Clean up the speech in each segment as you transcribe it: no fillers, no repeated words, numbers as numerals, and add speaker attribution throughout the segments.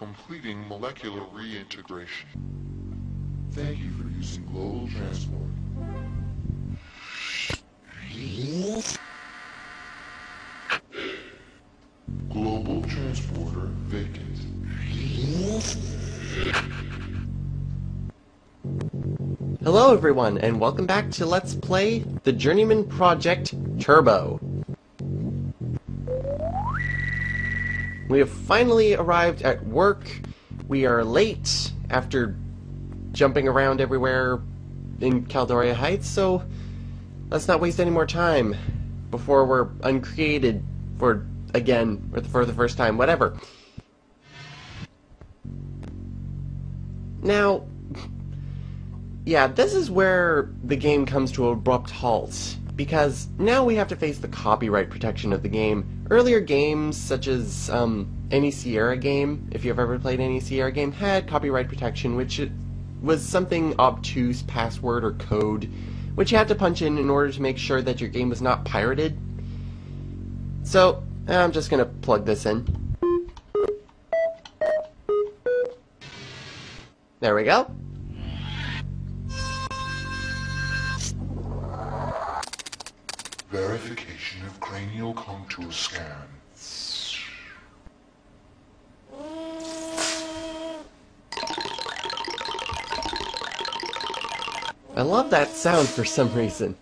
Speaker 1: completing molecular reintegration. Thank you for using Global Transport. Global Transporter vacant.
Speaker 2: Hello everyone, and welcome back to Let's Play the Journeyman Project Turbo. We have finally arrived at work. We are late after jumping around everywhere in Caldoria Heights, so let's not waste any more time before we're uncreated for the first time, whatever. Now, yeah, this is where the game comes to an abrupt halt, because now we have to face the copyright protection of the game. Earlier games, such as any Sierra game, if you've ever played any Sierra game, had copyright protection, which was something obtuse password or code, which you had to punch in order to make sure that your game was not pirated. So, I'm just gonna plug this in. There we go.
Speaker 1: Verification of cranial contour scan.
Speaker 2: I love that sound for some reason.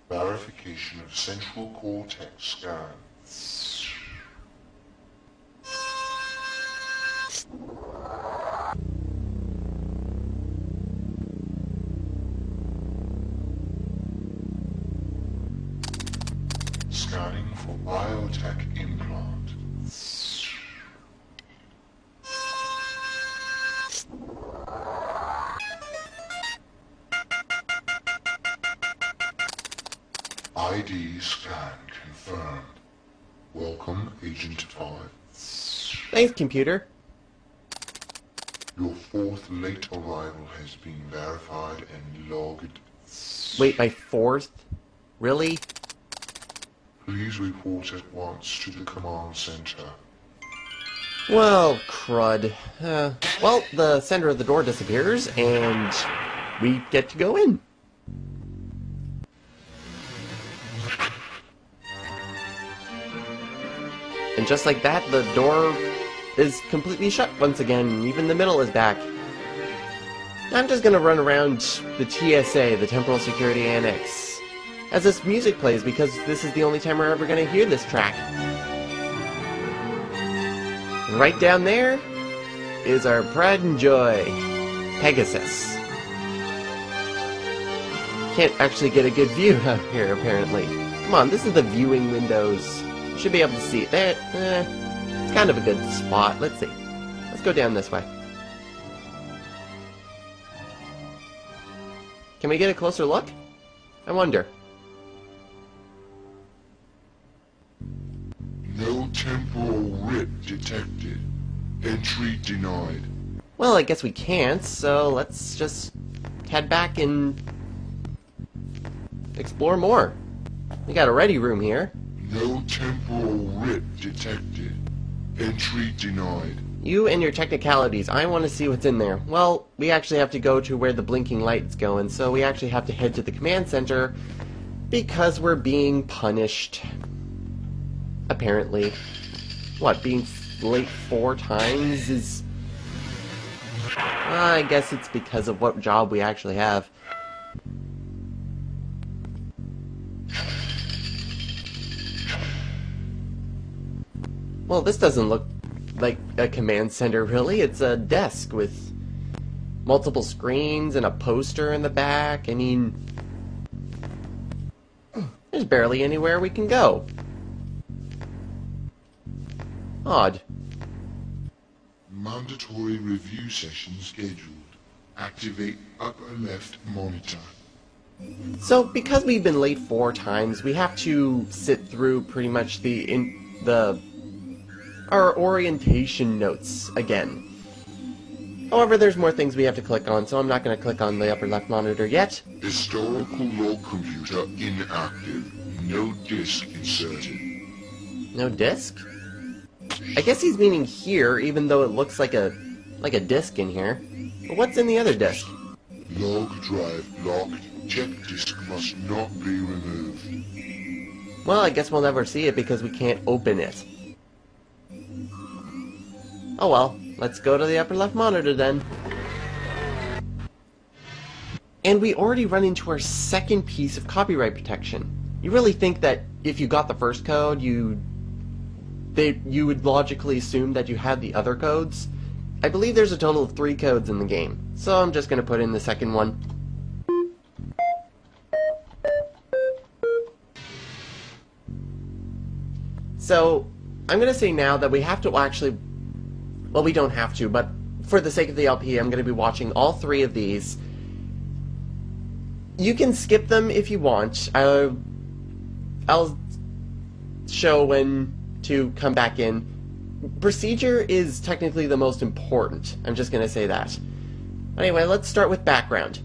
Speaker 1: Verification of central cortex scan. Scanning for biotech implant. ID scan confirmed. Welcome, Agent 5.
Speaker 2: Thanks, computer.
Speaker 1: Your fourth late arrival has been verified and logged.
Speaker 2: Wait, my fourth? Really?
Speaker 1: Please report at once to the command center.
Speaker 2: Well, crud. Well, the center of the door disappears, and we get to go in. And just like that, the door is completely shut once again. Even the middle is back. I'm just gonna run around the TSA, the Temporal Security Annex, as this music plays, because this is the only time we're ever gonna hear this track. And right down there is our pride and joy, Pegasus. Can't actually get a good view out here, apparently. Come on, this is the viewing windows. You should be able to see it. There, it's kind of a good spot. Let's see. Let's go down this way. Can we get a closer look? I wonder.
Speaker 1: No temporal rip detected. Entry denied.
Speaker 2: Well, I guess we can't, so let's just head back and explore more. We got a ready room here.
Speaker 1: No temporal rip detected. Entry denied.
Speaker 2: You and your technicalities, I want to see what's in there. Well, we actually have to go to where the blinking light's going, so we actually have to head to the command center because we're being punished. Apparently. What, being late 4 times is... I guess it's because of what job we actually have. Well, this doesn't look like a command center, really. It's a desk with multiple screens and a poster in the back. I mean, there's barely anywhere we can go. Odd.
Speaker 1: Mandatory review session scheduled. Activate upper left monitor.
Speaker 2: So, because we've been late 4 times, we have to sit through pretty much our orientation notes again. However, there's more things we have to click on, so I'm not going to click on the upper left monitor yet.
Speaker 1: Historical log computer inactive. No disk inserted.
Speaker 2: No disk? I guess he's meaning here, even though it looks like a disc in here. But what's in the other disc?
Speaker 1: Log drive locked. Check disk must not be removed.
Speaker 2: Well, I guess we'll never see it because we can't open it. Oh well, let's go to the upper left monitor then. And we already run into our second piece of copyright protection. You really think that if you got the first code, you would logically assume that you had the other codes? I believe there's a total of 3 codes in the game, so I'm just going to put in the second one. So, I'm going to say now that we have to actually, well, we don't have to, but for the sake of the LP, I'm going to be watching all 3 of these. You can skip them if you want. I'll show when to come back in. Procedure is technically the most important. I'm just going to say that. Anyway, let's start with background.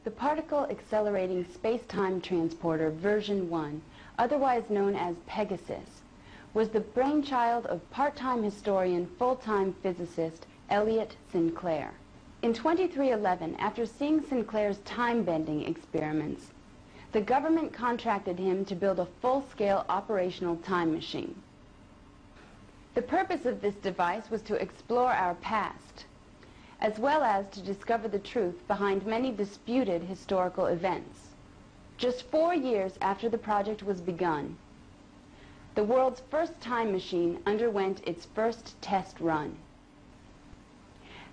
Speaker 3: The Particle Accelerating Space-Time Transporter version 1, otherwise known as Pegasus, was the brainchild of part-time historian, full-time physicist Elliot Sinclair. In 2311, after seeing Sinclair's time-bending experiments, the government contracted him to build a full-scale operational time machine. The purpose of this device was to explore our past, as well as to discover the truth behind many disputed historical events. Just 4 years after the project was begun, the world's first time machine underwent its first test run.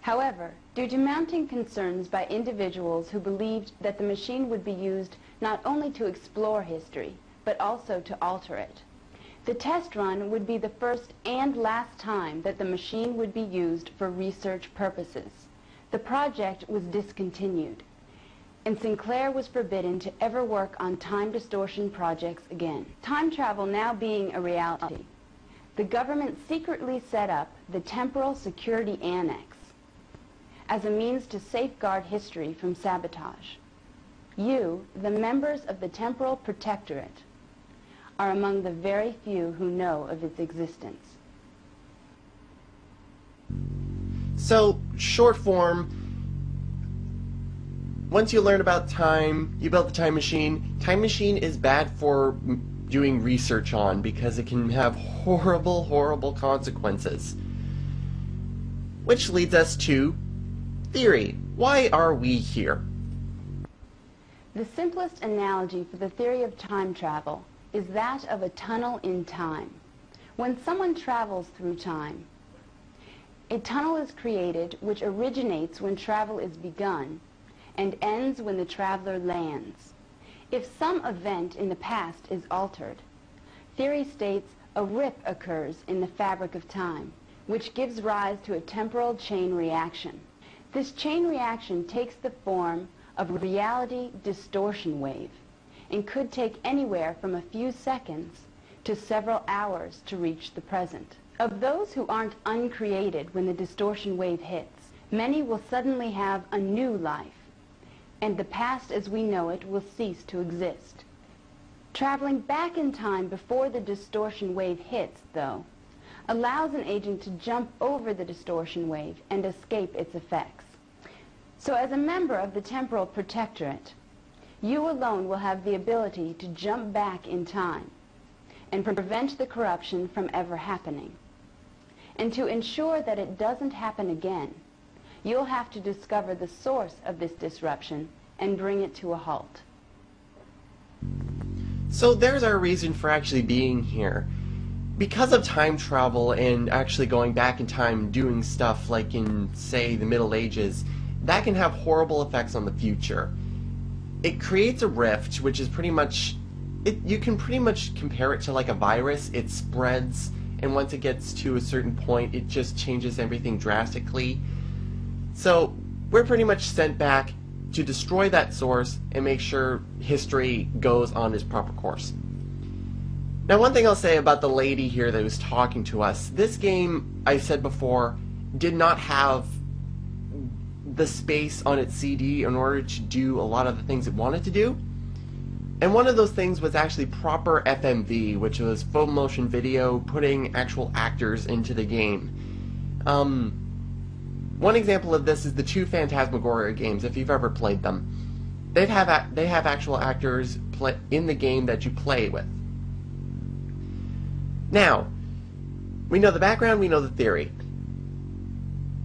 Speaker 3: However, due to mounting concerns by individuals who believed that the machine would be used not only to explore history, but also to alter it, the test run would be the first and last time that the machine would be used for research purposes. The project was discontinued, and Sinclair was forbidden to ever work on time distortion projects again. Time travel now being a reality, the government secretly set up the Temporal Security Annex as a means to safeguard history from sabotage. You, the members of the Temporal Protectorate, are among the very few who know of its existence.
Speaker 2: So, short form, once you learn about time, you build the time machine. Time machine is bad for doing research on because it can have horrible, horrible consequences. Which leads us to theory. Why are we here?
Speaker 3: The simplest analogy for the theory of time travel is that of a tunnel in time. When someone travels through time, a tunnel is created which originates when travel is begun and ends when the traveler lands. If some event in the past is altered, theory states a rip occurs in the fabric of time, which gives rise to a temporal chain reaction. This chain reaction takes the form of a reality distortion wave and could take anywhere from a few seconds to several hours to reach the present. Of those who aren't uncreated when the distortion wave hits, many will suddenly have a new life, and the past as we know it will cease to exist. Traveling back in time before the distortion wave hits, though, allows an agent to jump over the distortion wave and escape its effects. So as a member of the Temporal Protectorate, you alone will have the ability to jump back in time and prevent the corruption from ever happening. And to ensure that it doesn't happen again, you'll have to discover the source of this disruption and bring it to a halt.
Speaker 2: So there's our reason for actually being here. Because of time travel and actually going back in time and doing stuff like in, say, the Middle Ages, that can have horrible effects on the future. It creates a rift, which is pretty much, you can pretty much compare it to like a virus. It spreads, and once it gets to a certain point, it just changes everything drastically. So we're pretty much sent back to destroy that source and make sure history goes on its proper course. Now, one thing I'll say about the lady here that was talking to us, this game, I said before, did not have the space on its CD in order to do a lot of the things it wanted to do. And one of those things was actually proper FMV, which was full motion video, putting actual actors into the game. One example of this is the two Phantasmagoria games, if you've ever played them. They have actual actors in the game that you play with. Now, we know the background, we know the theory.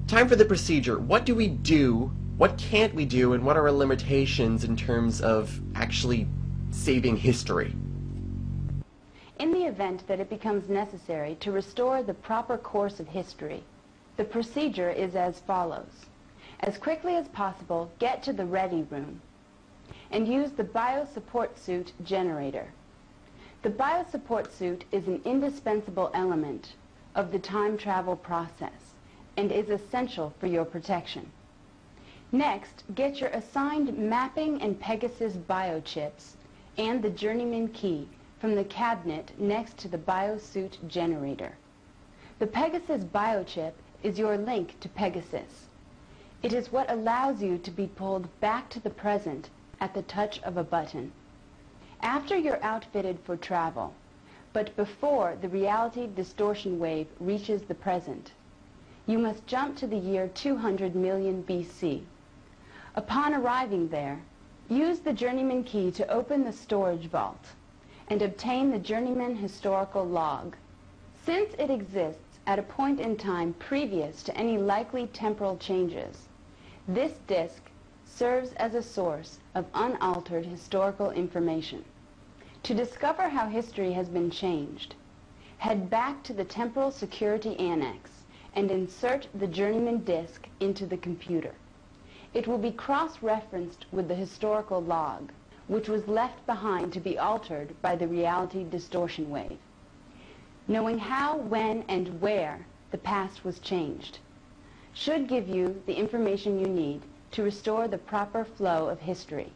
Speaker 2: Time for the procedure. What do we do, what can't we do, and what are our limitations in terms of actually saving history?
Speaker 3: In the event that it becomes necessary to restore the proper course of history, the procedure is as follows. As quickly as possible, get to the ready room and use the Bio-Support Suit generator. The Bio-Support Suit is an indispensable element of the time travel process and is essential for your protection. Next, get your assigned mapping and Pegasus biochips and the Journeyman key from the cabinet next to the Bio-Suit generator. The Pegasus biochip is your link to Pegasus. It is what allows you to be pulled back to the present at the touch of a button. After you're outfitted for travel, but before the reality distortion wave reaches the present, you must jump to the year 200 million BC. Upon arriving there, use the Journeyman key to open the storage vault and obtain the Journeyman historical log. Since it exists at a point in time previous to any likely temporal changes, this disk serves as a source of unaltered historical information. To discover how history has been changed, head back to the Temporal Security Annex and insert the Journeyman disk into the computer. It will be cross-referenced with the historical log, which was left behind to be altered by the reality distortion wave. Knowing how, when, and where the past was changed should give you the information you need to restore the proper flow of history.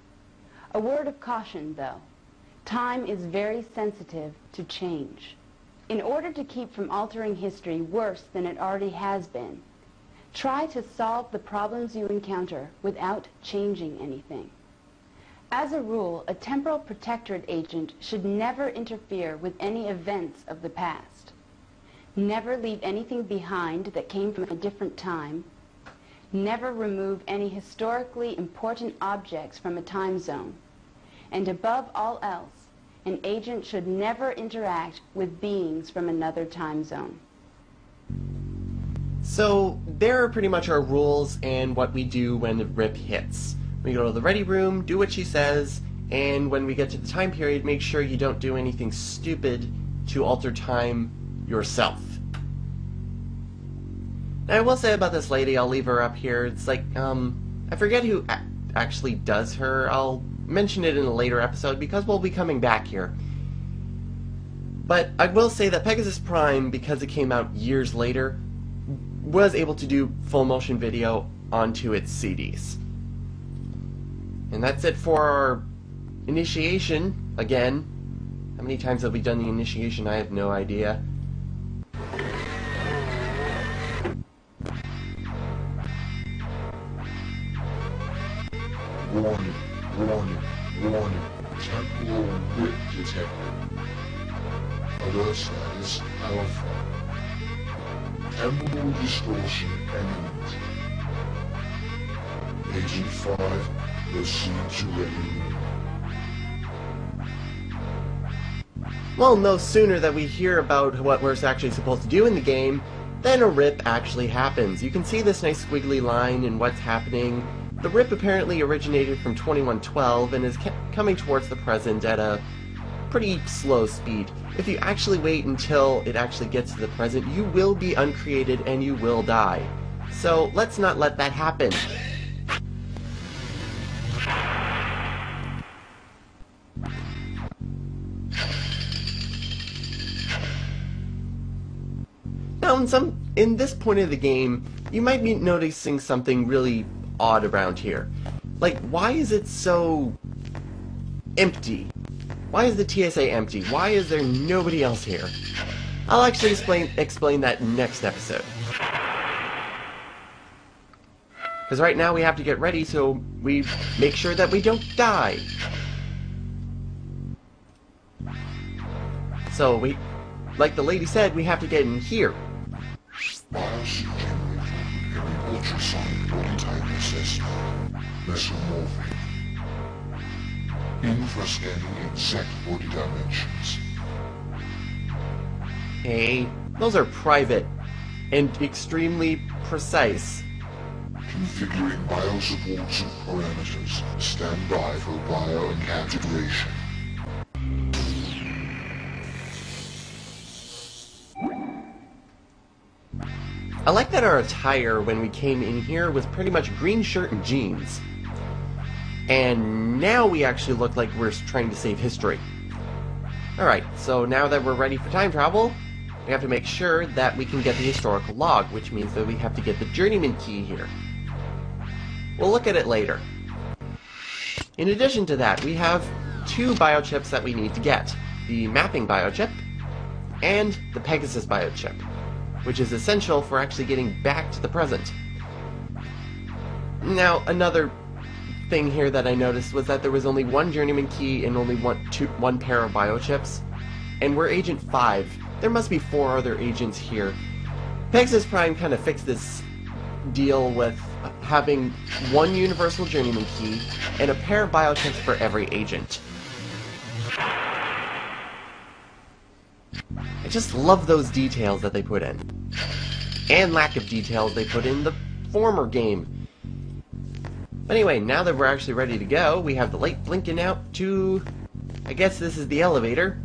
Speaker 3: A word of caution, though. Time is very sensitive to change. In order to keep from altering history worse than it already has been, try to solve the problems you encounter without changing anything. As a rule, a temporal protectorate agent should never interfere with any events of the past. Never leave anything behind that came from a different time. Never remove any historically important objects from a time zone. And above all else, an agent should never interact with beings from another time zone.
Speaker 2: So, there are pretty much our rules and what we do when the rip hits. We go to the ready room, do what she says, and when we get to the time period, make sure you don't do anything stupid to alter time yourself. Now, I will say about this lady, I'll leave her up here, it's like, I forget who actually does her. I'll mention it in a later episode because we'll be coming back here. But I will say that Pegasus Prime, because it came out years later, was able to do full motion video onto its CDs. And that's it for our initiation. Again, how many times have we done the initiation? I have no idea.
Speaker 1: Warning, warning, warning. Temporal rip detected. Alert status Alpha. Temporal distortion imminent. Agent 5, proceed to ready room.
Speaker 2: Well, no sooner that we hear about what we're actually supposed to do in the game, then a rip actually happens. You can see this nice squiggly line and what's happening. The rip apparently originated from 2112 and is coming towards the present at a pretty slow speed. If you actually wait until it actually gets to the present, you will be uncreated and you will die. So let's not let that happen. Now, in this point of the game, you might be noticing something really odd around here. Like, why is it so empty? Why is the TSA empty? Why is there nobody else here? I'll actually explain that next episode. Because right now we have to get ready so we make sure that we don't die. So like the lady said, we have to get in here.
Speaker 1: Biosuit generator with ultrasonic body type assessment. Mesomorphic. Infrascanning exact body dimensions.
Speaker 2: Hey, those are private and extremely precise.
Speaker 1: Configuring biosupports parameters. Stand by for bio-integration.
Speaker 2: I like that our attire when we came in here was pretty much green shirt and jeans. And now we actually look like we're trying to save history. Alright, so now that we're ready for time travel, we have to make sure that we can get the historical log, which means that we have to get the journeyman key here. We'll look at it later. In addition to that, we have 2 biochips that we need to get. The mapping biochip and the Pegasus biochip, which is essential for actually getting back to the present. Now, another thing here that I noticed was that there was only 1 journeyman key and only one pair of biochips. And we're Agent 5. There must be 4 other agents here. Pegasus Prime kind of fixed this deal with having 1 universal journeyman key and a pair of biochips for every agent. I just love those details that they put in. And lack of details they put in the former game. But anyway, now that we're actually ready to go, we have the light blinking out to... I guess this is the elevator.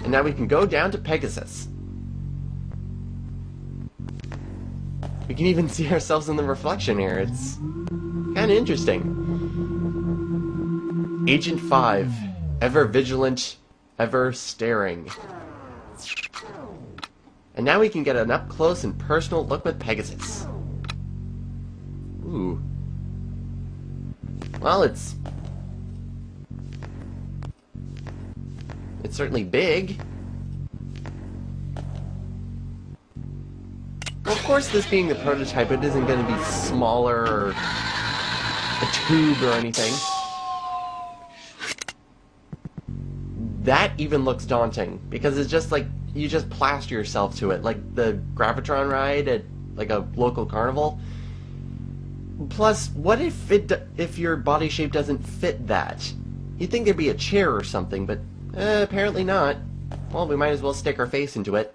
Speaker 2: And now we can go down to Pegasus. We can even see ourselves in the reflection here. It's kind of interesting. Agent 5, ever vigilant, ever staring. And now we can get an up-close and personal look with Pegasus. Ooh. Well, it's certainly big. Well, of course, this being the prototype, it isn't going to be smaller or a tube or anything. That even looks daunting, because it's just like, you just plaster yourself to it, like the Gravitron ride at like a local carnival. Plus, what if your body shape doesn't fit that? You'd think there'd be a chair or something, but apparently not. Well, we might as well stick our face into it.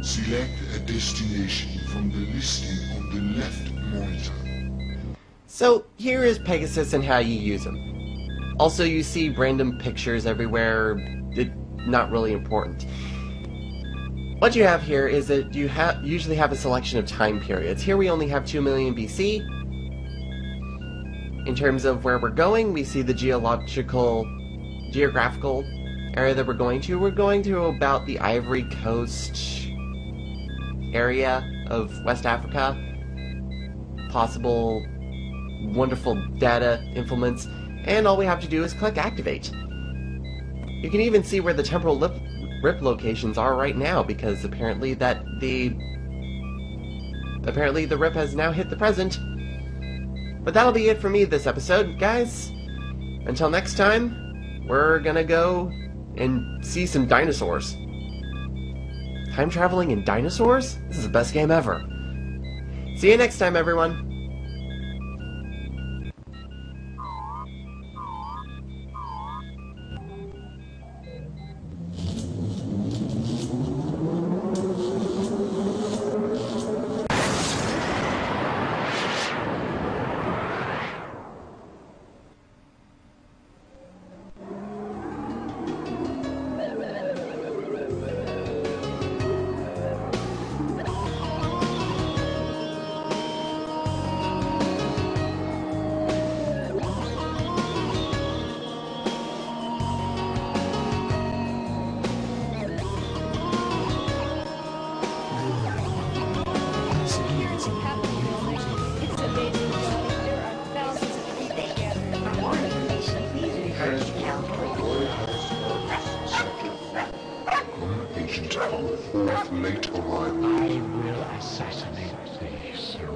Speaker 1: Select a destination from the listing on the left monitor.
Speaker 2: So, here is Pegasus and how you use him. Also, you see random pictures everywhere. Not really important. What you have here is that you usually have a selection of time periods. Here we only have 2 million BC. In terms of where we're going, we see the geographical area that we're going to. We're going to about the Ivory Coast area of West Africa. Possible wonderful data implements, and all we have to do is click activate. You can even see where the temporal rip locations are right now, because apparently the rip has now hit the present. But that'll be it for me this episode, guys. Until next time, we're gonna go and see some dinosaurs. Time traveling and dinosaurs? This is the best game ever. See you next time, everyone.
Speaker 1: Agent of fourth late arrival.
Speaker 4: I will assassinate thee, Sir.